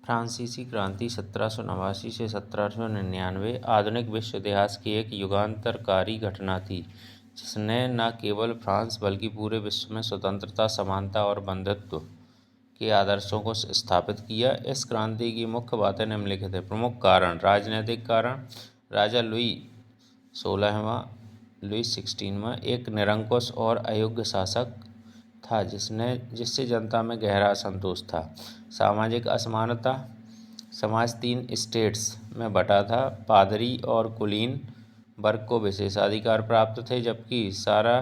फ्रांसीसी क्रांति 1789 से 1799 आधुनिक विश्व इतिहास की एक युगांतरकारी घटना थी, जिसने न केवल फ्रांस बल्कि पूरे विश्व में स्वतंत्रता, समानता और बंधुत्व के आदर्शों को स्थापित किया। इस क्रांति की मुख्य बातें निम्नलिखित हैं। प्रमुख कारण। राजनीतिक कारण। राजा लुई 16वां एक निरंकुश और अयोग्य शासक था, जिससे जनता में गहरा असंतोष था। सामाजिक असमानता। समाज 3 स्टेट्स में बटा था। पादरी और कुलीन वर्ग को विशेषाधिकार प्राप्त थे, जबकि सारा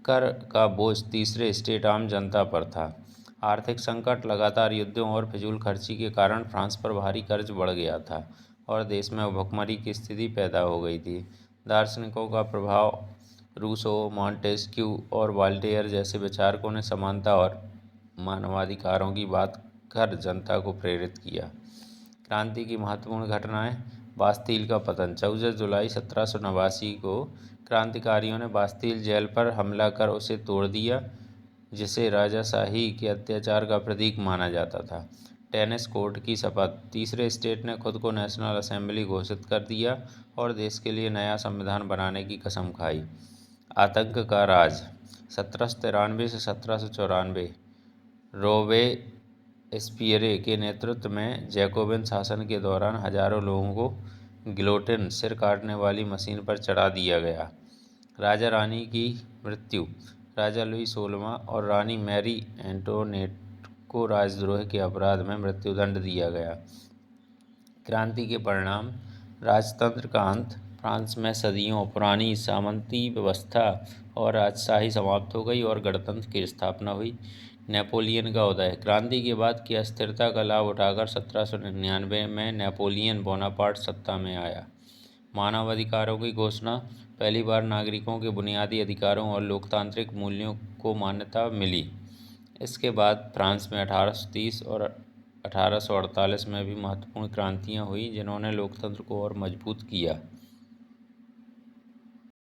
कर का बोझ तीसरे स्टेट आम जनता पर था। आर्थिक संकट। लगातार युद्धों और फिजूल खर्ची के कारण फ्रांस पर भारी कर्ज बढ़ गया था और देश में भुखमरी की स्थिति पैदा हो गई थी। दार्शनिकों का प्रभाव। रूसो, मॉन्टेस्क्यू और वॉल्टेयर जैसे विचारकों ने समानता और मानवाधिकारों की बात कर जनता को प्रेरित किया। क्रांति की महत्वपूर्ण घटनाएं। बास्तील का पतन। 14 जुलाई 1789 को क्रांतिकारियों ने बास्तील जेल पर हमला कर उसे तोड़ दिया, जिसे राजाशाही के अत्याचार का प्रतीक माना जाता था। टेनिस कोर्ट की शपथ। तीसरे स्टेट ने खुद को नेशनल असेंबली घोषित कर दिया और देश के लिए नया संविधान बनाने की कसम खाई। आतंक का राज। 1793 से 1794 रोबेस्पियरे के नेतृत्व में जैकोबिन शासन के दौरान हजारों लोगों को गिलोटिन, सिर काटने वाली मशीन पर चढ़ा दिया गया। राजा रानी की मृत्यु। राजा लुई 16वां और रानी मैरी एंटोनेट को राजद्रोह के अपराध में मृत्युदंड दिया गया। क्रांति के परिणाम। राजतंत्र का अंत। फ्रांस में सदियों पुरानी सामंती व्यवस्था और राजशाही समाप्त हो गई और गणतंत्र की स्थापना हुई। नेपोलियन का उदय। क्रांति के बाद की अस्थिरता का लाभ उठाकर 1799 में नेपोलियन बोनापार्ट सत्ता में आया। मानवाधिकारों की घोषणा। पहली बार नागरिकों के बुनियादी अधिकारों और लोकतांत्रिक मूल्यों को मान्यता मिली। इसके बाद फ्रांस में 1830 और 1848 में भी महत्वपूर्ण क्रांतियां हुई, जिन्होंने लोकतंत्र को और मजबूत किया।